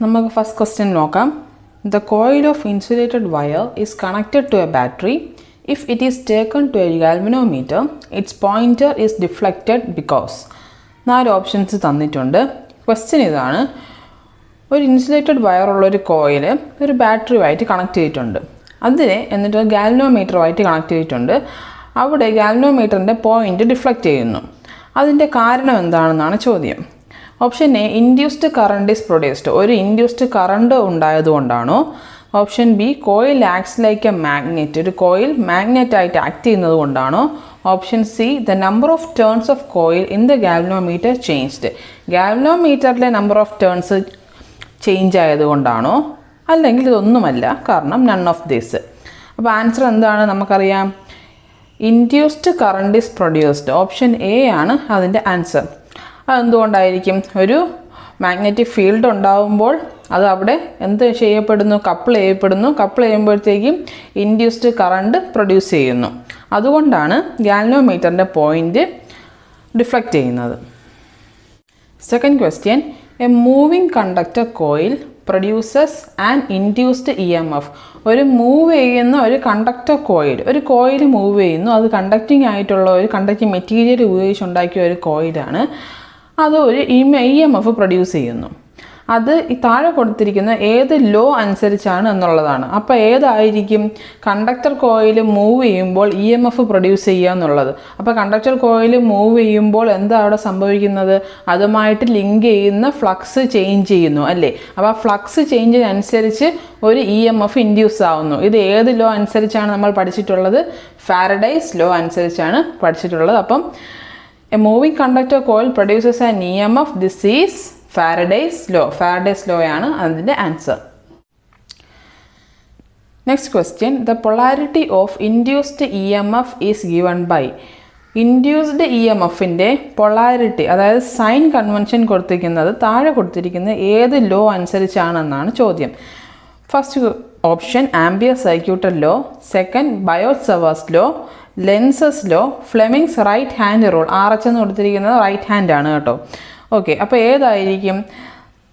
നമുക്ക് first question നോക്കാം. The coil of insulated wire is connected to a battery. If it is taken to a galvanometer, its pointer is deflected because. 4 options തന്നിട്ടുണ്ട്. Question ഇതാണ്: ഒരു insulated വയറുള്ളൊരു coil ഒരു ബാറ്ററിയുമായിട്ട് connect ചെയ്തിട്ടുണ്ട്. അതിനെ എന്നിട്ട് ഗാൽവനോമീറ്ററുമായിട്ട് connect ചെയ്തിട്ടുണ്ട്. അവിടെ ഗാൽവനോമീറ്ററിൻ്റെ പോയിൻ്റ് ഡിഫ്ലക്റ്റ് ചെയ്യുന്നു. അതിൻ്റെ കാരണം എന്താണെന്നാണ് ചോദ്യം. Option A, induced current is produced. ഒരു ഇൻഡ്യൂസ്ഡ് കറണ്ട് ഉണ്ടായതുകൊണ്ടാണോ? Option B, coil acts like a magnet. ഒരു കോയിൽ മാഗ്നറ്റായിട്ട് ആക്ട് ചെയ്യുന്നത് കൊണ്ടാണോ? Option C, the number of turns of coil in the galvanometer changed. ഗാൽവനോമീറ്ററിലെ നമ്പർ ഓഫ് ടേൺസ് ചേഞ്ച് ആയതുകൊണ്ടാണോ? അല്ലെങ്കിൽ ഇതൊന്നുമല്ല, കാരണം നൺ ഓഫ് ദിസ്. അപ്പോൾ ആൻസർ എന്താണ്? നമുക്കറിയാം, induced current is produced. Option A ആണ് അതിൻ്റെ ആൻസർ. അതെന്തുകൊണ്ടായിരിക്കും? ഒരു മാഗ്നറ്റിക് ഫീൽഡ് ഉണ്ടാകുമ്പോൾ അത് അവിടെ എന്ത് ചെയ്യപ്പെടുന്നു? കപ്പിൾ ചെയ്യപ്പെടുന്നു. കപ്പിൾ ചെയ്യുമ്പോഴത്തേക്കും ഇൻഡ്യൂസ്ഡ് കറണ്ട് പ്രൊഡ്യൂസ് ചെയ്യുന്നു. അതുകൊണ്ടാണ് ഗാൽവനോമീറ്ററിൻ്റെ പോയിൻ്റ് ഡിഫ്ലക്റ്റ് ചെയ്യുന്നത്. Second question: A moving conductor coil produces and induced EMF. ഒരു മൂവ് ചെയ്യുന്ന ഒരു കണ്ടക്ടർ കോയിൽ, ഒരു കോയിൽ മൂവ് ചെയ്യുന്നു. അത് കണ്ടക്റ്റിംഗ് ആയിട്ടുള്ള ഒരു കണ്ടക്റ്റിംഗ് മെറ്റീരിയൽ ഉപയോഗിച്ചുണ്ടാക്കിയ ഒരു കോയിലാണ്. അത് ഒരു EMF പ്രൊഡ്യൂസ് ചെയ്യുന്നു. അത് ഈ താഴെ കൊടുത്തിരിക്കുന്ന ഏത് ലോ അനുസരിച്ചാണ് എന്നുള്ളതാണ്. അപ്പോൾ ഏതായിരിക്കും കണ്ടക്ടർ കോയിൽ മൂവ് ചെയ്യുമ്പോൾ EMF പ്രൊഡ്യൂസ് ചെയ്യുക എന്നുള്ളത്? അപ്പോൾ കണ്ടക്ടർ കോയിൽ മൂവ് ചെയ്യുമ്പോൾ എന്താ അവിടെ സംഭവിക്കുന്നത്? അതുമായിട്ട് ലിങ്ക് ചെയ്യുന്ന ഫ്ലക്സ് ചേഞ്ച് ചെയ്യുന്നു അല്ലേ? അപ്പോൾ ആ ഫ്ലക്സ് ചേഞ്ചിനനുസരിച്ച് ഒരു EMF ഇൻഡ്യൂസ് ആവുന്നു. ഇത് ഏത് ലോ അനുസരിച്ചാണ് നമ്മൾ പഠിച്ചിട്ടുള്ളത്? ഫാരഡേസ് ലോ അനുസരിച്ചാണ് പഠിച്ചിട്ടുള്ളത്. അപ്പം a moving conductor coil produces an EMF. This is Faraday's law. Faraday's law ആണ് അതിൻ്റെ answer. Next question: the polarity of induced EMF is given by. Induced EMFൻ്റെ പൊളാരിറ്റി, അതായത് സൈൻ കൺവെൻഷൻ കൊടുത്തിരിക്കുന്നത് താഴെ കൊടുത്തിരിക്കുന്ന ഏത് ലോ അനുസരിച്ചാണെന്നാണ് ചോദ്യം. First option ampere circuital law, second Biot Savart's law, Lenz's law, Fleming's right hand rule. RH എന്ന് കൊടുത്തിരിക്കുന്നത് റൈറ്റ് ഹാൻഡ് ആണ് കേട്ടോ. ഓക്കെ, അപ്പോൾ ഏതായിരിക്കും?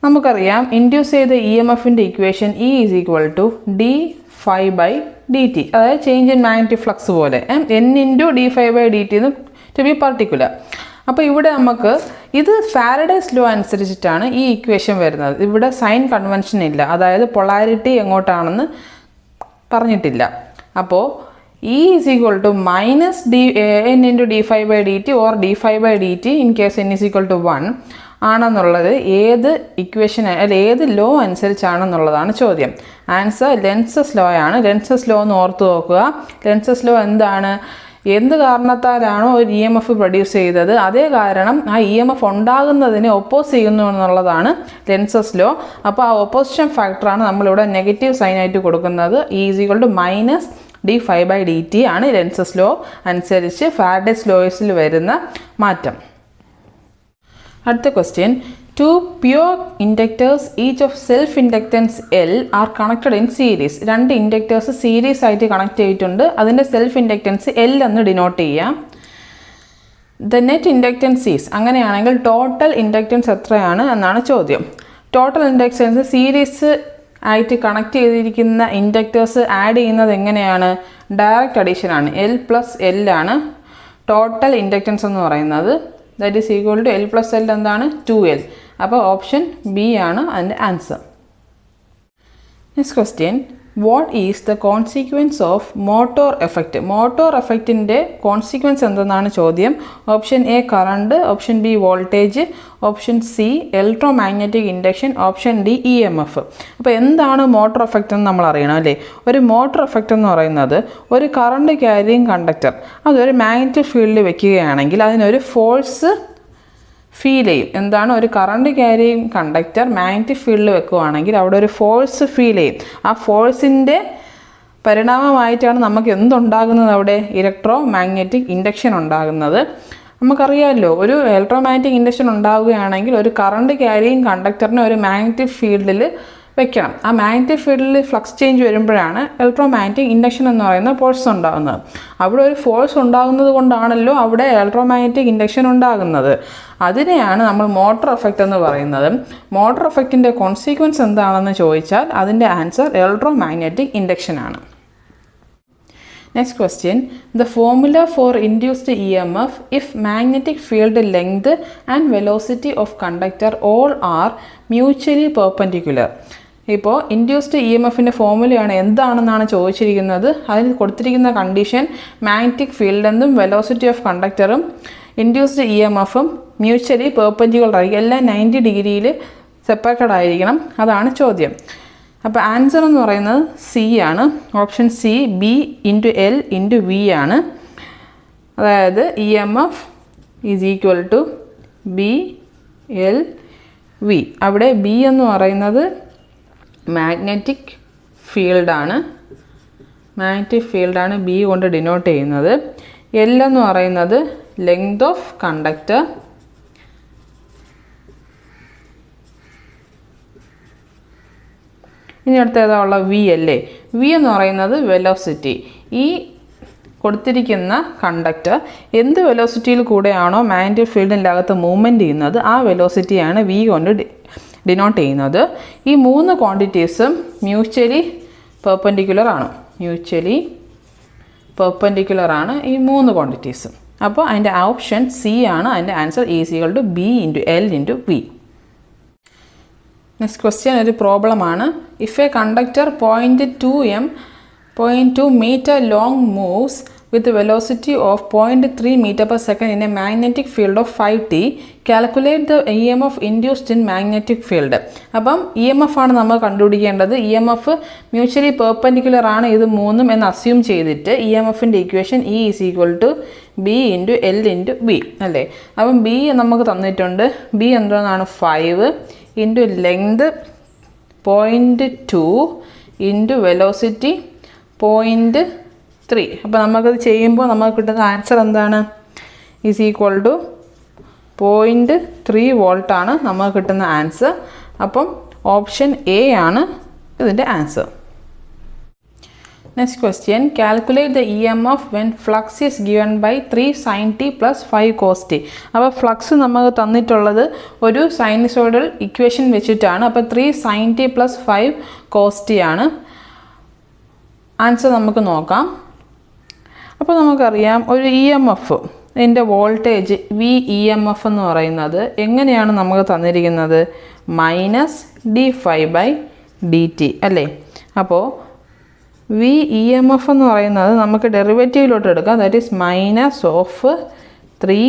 നമുക്കറിയാം, ഇൻഡ്യൂസ് ചെയ്ത EMFൻ്റെ equation E is equal to d∅dt. അതായത് ചേഞ്ച് ഇൻ മാഗ്നറ്റിക് ഫ്ലക്സ് പോലെ n × d∅dt എന്ന് ടു ബി പർട്ടിക്കുലർ. അപ്പോൾ ഇവിടെ നമുക്ക് ഇത് ഫാരഡേസ് ലോ അനുസരിച്ചിട്ടാണ് ഈ ഇക്വേഷൻ വരുന്നത്. ഇവിടെ സൈൻ കൺവെൻഷൻ ഇല്ല, അതായത് പൊളാരിറ്റി എങ്ങോട്ടാണെന്ന് പറഞ്ഞിട്ടില്ല. അപ്പോൾ E is equal to -n × d∅dt or d∅dt in case n is equal to 1 ആണെന്നുള്ളത് ഏത് ഇക്വേഷൻ ഏത് ലോ അനുസരിച്ചാണെന്നുള്ളതാണ് ചോദ്യം. ആൻസർ ലെൻസസ് ലോ ആണ്. ലെൻസസ് ലോ എന്ന് ഓർത്ത് നോക്കുക. ലെൻസസ് ലോ എന്താണ്? എന്ത് കാരണത്താലാണോ ഒരു EMF പ്രൊഡ്യൂസ് ചെയ്തത്, അതേ കാരണം ആ EMF ഉണ്ടാകുന്നതിനെ ഒപ്പോസ് ചെയ്യുന്നു എന്നുള്ളതാണ് ലെൻസസ് ലോ. അപ്പോൾ ആ ഒപ്പോസിഷൻ ഫാക്ടറാണ് നമ്മളിവിടെ നെഗറ്റീവ് സൈനായിട്ട് കൊടുക്കുന്നത്. E is equal to -d∅dt ആണ് ലെൻസസ് ലോ അനുസരിച്ച് ഫാരഡേസ് ലോയിൽ വരുന്ന മാറ്റം. അടുത്ത question: two pure inductors each of self inductance L are connected in series. 2 inductors series ആയിട്ട് കണക്ട് ചെയ്തിട്ടുണ്ട്. അതിൻ്റെ സെൽഫ് ഇൻഡക്റ്റൻസ് L എന്ന് ഡിനോട്ട് ചെയ്യാം. The net inductance is. അങ്ങനെയാണെങ്കിൽ ടോട്ടൽ ഇൻഡക്റ്റൻസ് എത്രയാണ് എന്നാണ് ചോദ്യം. ടോട്ടൽ ഇൻഡക്റ്റൻസ് സീരീസ് ആയിട്ട് കണക്ട് ചെയ്തിരിക്കുന്ന ഇൻഡക്ടേഴ്സ് ആഡ് ചെയ്യുന്നത് എങ്ങനെയാണ്? ഡയറക്റ്റ് അഡീഷൻ ആണ്. L + L ആണ് ടോട്ടൽ ഇൻഡക്റ്റൻസ് എന്ന് പറയുന്നത്. That is equal to L + L എന്താണ്? 2L. അപ്പോൾ ഓപ്ഷൻ ബി ആണ് അതിൻ്റെ answer. Next question: what is the consequence of motor effect? Motor എഫക്റ്റിൻ്റെ കോൺസിക്വൻസ് എന്തെന്നാണ് ചോദ്യം. Option A current, option B voltage, option C electromagnetic induction, option D EMF. അപ്പോൾ എന്താണ് motor effect എന്ന് നമ്മൾ അറിയണം അല്ലേ? ഒരു മോട്ടോർ എഫക്റ്റ് എന്ന് പറയുന്നത് ഒരു കറണ്ട് ക്യാരിയിങ് കണ്ടക്ടർ അതൊരു മാഗ്നറ്റിക് ഫീൽഡിൽ വെക്കുകയാണെങ്കിൽ അതിനൊരു ഫോഴ്സ് ഫീൽ ചെയ്യും. എന്താണ്? ഒരു കറണ്ട് ക്യാരിയിങ് കണ്ടക്ടർ മാഗ്നറ്റിക് ഫീൽഡിൽ വെക്കുകയാണെങ്കിൽ അവിടെ ഒരു ഫോഴ്സ് ഫീൽ ചെയ്യും. ആ ഫോഴ്സിൻ്റെ പരിണാമമായിട്ടാണ് നമുക്ക് എന്തുണ്ടാകുന്നത്? അവിടെ ഇലക്ട്രോ മാഗ്നറ്റിക് ഇൻഡക്ഷൻ ഉണ്ടാകുന്നത്. നമുക്കറിയാമല്ലോ, ഒരു ഇലക്ട്രോമാഗ്നറ്റിക് ഇൻഡക്ഷൻ ഉണ്ടാവുകയാണെങ്കിൽ ഒരു കറണ്ട് ക്യാരിയിങ് കണ്ടക്ടറിനെ ഒരു മാഗ്നറ്റിക് ഫീൽഡിൽ വെക്കണം. ആ മാഗ്നറ്റിക് ഫീൽഡിൽ ഫ്ലക്സ് ചേഞ്ച് വരുമ്പോഴാണ് ഇലക്ട്രോമാഗ്നറ്റിക് ഇൻഡക്ഷൻ എന്ന് പറയുന്ന ഫോഴ്സ് ഉണ്ടാകുന്നത്. അവിടെ ഒരു ഫോഴ്സ് ഉണ്ടാകുന്നത് കൊണ്ടാണല്ലോ അവിടെ ഇലക്ട്രോമാഗ്നറ്റിക് ഇൻഡക്ഷൻ ഉണ്ടാകുന്നത്. അതിനെയാണ് നമ്മൾ മോട്ടോർ എഫക്റ്റ് എന്ന് പറയുന്നത്. മോട്ടോർ എഫക്റ്റിൻ്റെ കോൺസിക്വൻസ് എന്താണെന്ന് ചോദിച്ചാൽ അതിൻ്റെ ആൻസർ ഇലക്ട്രോമാഗ്നറ്റിക് ഇൻഡക്ഷൻ ആണ്. Next question, the formula for induced EMF if magnetic field length and velocity of conductor all are mutually perpendicular. ഇപ്പോൾ ഇൻഡ്യൂസ്ഡ് ഇ എം എഫിൻ്റെ ഫോർമുലയാണ് എന്താണെന്നാണ് ചോദിച്ചിരിക്കുന്നത്. അതിൽ കൊടുത്തിരിക്കുന്ന കണ്ടീഷൻ മാഗ്നറ്റിക് ഫീൽഡ് എന്നും വെലോസിറ്റി ഓഫ് കണ്ടക്ടറും ഇൻഡ്യൂസ്ഡ് ഇ എം എഫും മ്യൂച്വലി പെർപെൻഡിക്കുലർ ആയിരിക്കും. എല്ലാം 90 ഡിഗ്രിയിൽ സെപ്പറേറ്റഡ് ആയിരിക്കണം. അതാണ് ചോദ്യം. അപ്പോൾ ആൻസർ എന്ന് പറയുന്നത് സി ആണ്. Option C B into L into V ആണ്. അതായത് E M F is equal to B L V. അവിടെ ബി എന്ന് പറയുന്നത് മാഗ്നറ്റിക് ഫീൽഡാണ്. മാഗ്നറ്റിക് ഫീൽഡാണ് ബി കൊണ്ട് ഡിനോട്ട് ചെയ്യുന്നത്. എൽ എന്ന് പറയുന്നത് ലെങ്ത് ഓഫ് കണ്ടക്ടർ. ഇനി അടുത്ത ഏതാ ഉള്ള വി അല്ലേ. വി എന്ന് പറയുന്നത് വെലോസിറ്റി. ഈ കൊടുത്തിരിക്കുന്ന കണ്ടക്ടർ എന്ത് വെലോസിറ്റിയിൽ കൂടെയാണോ മാഗ്നറ്റിക് ഫീൽഡിൻ്റെ അകത്ത് മൂവ്മെൻറ്റ് ചെയ്യുന്നത് ആ വെലോസിറ്റിയാണ് വി കൊണ്ട് ഡിനോട്ട് ചെയ്യുന്നത്. ഈ 3 ക്വാണ്ടിറ്റീസും മ്യൂച്വലി പെർപെൻഡിക്കുലർ ആണ്. മ്യൂച്വലി പെർപെൻഡിക്കുലർ ആണ് ഈ 3 ക്വാണ്ടിറ്റീസും. അപ്പോൾ അതിൻ്റെ ഓപ്ഷൻ സി ആണ്. അതിൻ്റെ answer is equal to B into L into V. Next question ഒരു പ്രോബ്ലമാണ്. If a conductor 0.2 meter long moves with a velocity of 0.3 meter per second in a magnetic field of 5t, calculate the EMF induced in magnetic field. അപ്പം E M F ആണ് നമ്മൾ കണ്ടുപിടിക്കേണ്ടത്. E M F mutually perpendicular ആണ് ഇത് 3 എന്ന് assume ചെയ്തിട്ട് E M എഫിൻ്റെ equation E is equal to B into L into B അല്ലേ. അപ്പം ബി നമുക്ക് തന്നിട്ടുണ്ട്. ബി എന്താണെന്നാണ് 5 ഇൻറ്റു ലെങ്ത് 0.2 ഇൻറ്റു വെലോസിറ്റി 0.3. അപ്പോൾ നമുക്കത് ചെയ്യുമ്പോൾ നമുക്ക് കിട്ടുന്ന ആൻസർ എന്താണ്? ഈസ് ഈക്വൽ ടു 0.3 വോൾട്ടാണ് നമുക്ക് കിട്ടുന്ന ആൻസർ. അപ്പം ഓപ്ഷൻ എ ആണ് ഇതിൻ്റെ answer. Next question, calculate the E M F when flux is given by 3 sin t plus 5 cos t. അപ്പോൾ ഫ്ലക്സ് നമുക്ക് തന്നിട്ടുള്ളത് ഒരു സൈനസോയിഡൽ ഇക്വേഷൻ വെച്ചിട്ടാണ്. അപ്പോൾ 3 sin t plus 5 cos t ആണ്. ആൻസർ നമുക്ക് നോക്കാം. അപ്പോൾ നമുക്കറിയാം ഒരു ഇ എം എഫ് ഇതിൻ്റെ voltage V E M F എന്ന് പറയുന്നത് എങ്ങനെയാണ് നമുക്ക് തന്നിരിക്കുന്നത്? -d∅/dt അല്ലേ. അപ്പോൾ വി ഇ എം എഫ് എന്ന് പറയുന്നത് നമുക്ക് ഡെറിവേറ്റീവിലോട്ട് എടുക്കാം. That is -3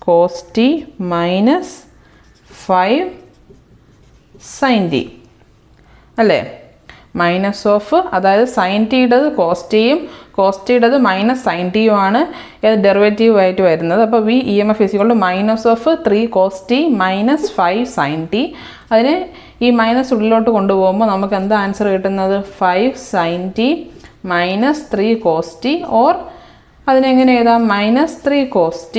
cos t minus 5 sin t അല്ലേ. അതായത് സൈൻ ടിയുടേത് കോസ് ടിയും കോസ് ടിയുടേത് മൈനസ് സൈൻ ടിയും ആണ് ഡെറിവേറ്റീവ് ആയിട്ട് വരുന്നത്. അപ്പോൾ V E M F is equal to -3 cos t minus 5 sin t. അതിനെ ഈ മൈനസ് ഉള്ളിലോട്ട് കൊണ്ടുപോകുമ്പോൾ നമുക്ക് എന്താ ആൻസർ കിട്ടുന്നത്? 5 sin t minus 3 cos t, or അതിനെങ്ങനെ എഴുതാം? -3 cos t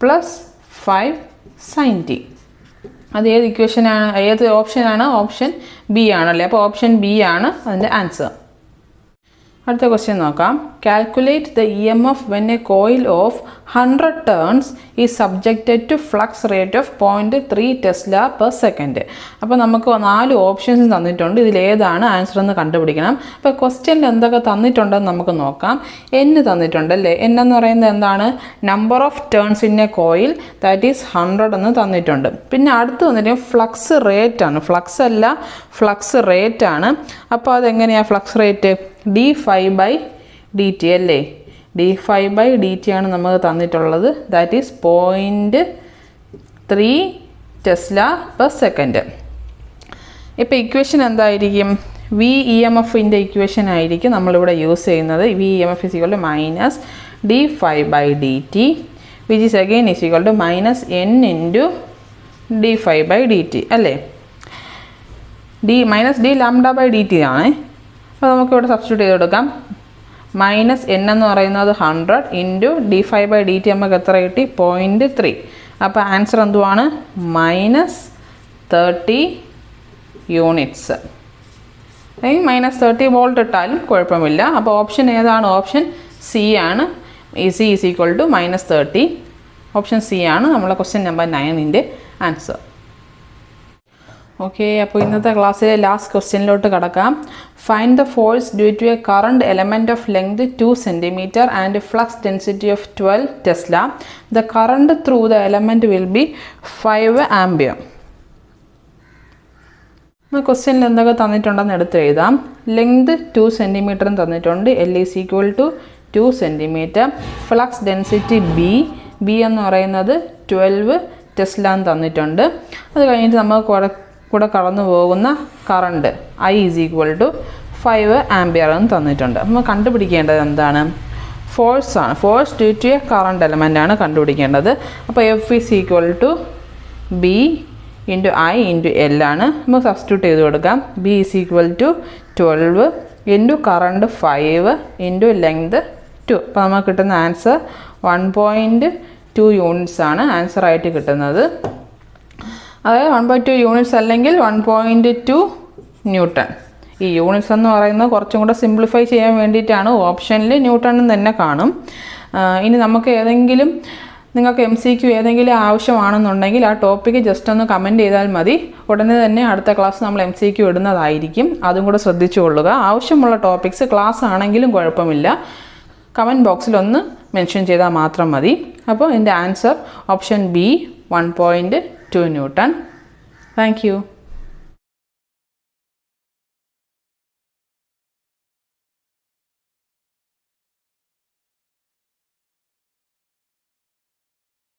plus 5 sin t. അത് ഏത് ഇക്വേഷനാണ്? ഏത് ഓപ്ഷനാണ്? ഓപ്ഷൻ ബി ആണല്ലേ. അപ്പോൾ ഓപ്ഷൻ ബി ആണ് അതിൻ്റെ ആൻസർ. അടുത്ത ക്വസ്റ്റ്യൻ നോക്കാം. Calculate the E M F when a coil of 100 turns is subjected to flux rate of 0.3 tesla per second. അപ്പോൾ നമുക്ക് 4 ഓപ്ഷൻസ് തന്നിട്ടുണ്ട്. ഇതിലേതാണ് ആൻസർ എന്ന് കണ്ടുപിടിക്കണം. അപ്പോൾ ക്വസ്റ്റ്യനിൽ എന്തൊക്കെ തന്നിട്ടുണ്ടെന്ന് നമുക്ക് നോക്കാം. എൻ തന്നിട്ടുണ്ട് അല്ലേ. എൻ എന്ന് പറയുന്നത് എന്താണ്? Number of turns in A coil, that is 100 എന്ന് തന്നിട്ടുണ്ട്. പിന്നെ അടുത്ത് വന്നിട്ട് ഫ്ലക്സ് റേറ്റ് ആണ്. ഫ്ലക്സ് അല്ല, ഫ്ലക്സ് റേറ്റ് ആണ്. അപ്പോൾ അതെങ്ങനെയാണ് ഫ്ലക്സ് റേറ്റ്? d∅/dt അല്ലേ. d∅/dt ആണ് നമുക്ക് തന്നിട്ടുള്ളത്. That is 0.3 tesla per second. ഇപ്പോൾ ഇക്വേഷൻ എന്തായിരിക്കും? വി ഇ എം എഫിൻ്റെ ഇക്വേഷൻ ആയിരിക്കും നമ്മളിവിടെ യൂസ് ചെയ്യുന്നത്. V E M F is equal to -d∅/dt which is again is equal to -n into d∅/dt അല്ലേ. -d∝/dt ആണ്. അപ്പോൾ നമുക്കിവിടെ സബ്സ്റ്റിറ്റ്യൂട്ട് ചെയ്ത് കൊടുക്കാം. -n എന്ന് പറയുന്നത് 100 ഇൻറ്റു d∅/dt നമുക്ക് എത്ര കിട്ടി? 0.3. അപ്പോൾ ആൻസർ എന്തുവാണ്? -30 യൂണിറ്റ്സ്. -30 വോൾട്ട് ഇട്ടാലും കുഴപ്പമില്ല. അപ്പോൾ ഓപ്ഷൻ ഏതാണ്? ഓപ്ഷൻ സി ആണ്. C is equal to -30. Option C ആണ് നമ്മളെ ക്വസ്റ്റ്യൻ നമ്പർ 9ൻ്റെ ആൻസർ. ഓക്കെ, അപ്പോൾ ഇന്നത്തെ ക്ലാസ്സിലെ ലാസ്റ്റ് ക്വസ്റ്റ്യനിലോട്ട് കടക്കാം. Find the force due to a current element of length 2 cm and flux density of 12 tesla. The current through the element will be 5 ampere. ക്വസ്റ്റ്യനിൽ എന്തൊക്കെ തന്നിട്ടുണ്ടെന്ന് എടുത്ത് എഴുതാം. ലെങ്ത് 2 cm തന്നിട്ടുണ്ട്. L is equal to 2 cm. Flux density B എന്ന് പറയുന്നത് 12 Tesla തന്നിട്ടുണ്ട്. അത് കഴിഞ്ഞിട്ട് നമുക്ക് കൂടെ കടന്നു പോകുന്ന current I is equal to 5 ampere എന്ന് തന്നിട്ടുണ്ട്. നമ്മൾ കണ്ടുപിടിക്കേണ്ടത് എന്താണ്? ഫോഴ്സാണ്. Force due to a current element ആണ് കണ്ടുപിടിക്കേണ്ടത്. അപ്പോൾ F is equal to B into I into L ആണ്. നമുക്ക് സബ്സ്റ്റിറ്റ്യൂട്ട് ചെയ്ത് കൊടുക്കാം. B is equal to 12 into current 5 into length 2. അപ്പോൾ നമുക്ക് കിട്ടുന്ന ആൻസർ 1.2 യൂണിറ്റ്സ് ആണ് ആൻസറായിട്ട് കിട്ടുന്നത്. അതായത് 1/2 യൂണിറ്റ്സ് അല്ലെങ്കിൽ 1.2 ന്യൂട്ടൺ. ഈ യൂണിറ്റ്സ് എന്ന് പറയുന്നത് കുറച്ചും കൂടെ സിംപ്ലിഫൈ ചെയ്യാൻ വേണ്ടിയിട്ടാണ്. ഓപ്ഷനിൽ ന്യൂട്ടൺ തന്നെ കാണും. ഇനി നമുക്ക് ഏതെങ്കിലും നിങ്ങൾക്ക് MCQ ഏതെങ്കിലും ആവശ്യമാണെന്നുണ്ടെങ്കിൽ ആ ടോപ്പിക്ക് ജസ്റ്റ് ഒന്ന് കമൻറ്റ് ചെയ്താൽ മതി. ഉടനെ തന്നെ അടുത്ത ക്ലാസ് നമ്മൾ MCQ ഇടുന്നതായിരിക്കും. അതും കൂടെ ശ്രദ്ധിച്ചു കൊള്ളുക. ആവശ്യമുള്ള ടോപ്പിക്സ് ക്ലാസ് ആണെങ്കിലും കുഴപ്പമില്ല, കമൻറ്റ് ബോക്സിൽ ഒന്ന് മെൻഷൻ ചെയ്താൽ മാത്രം മതി. അപ്പോൾ എൻ്റെ answer option B 1.2 newton. Thank you.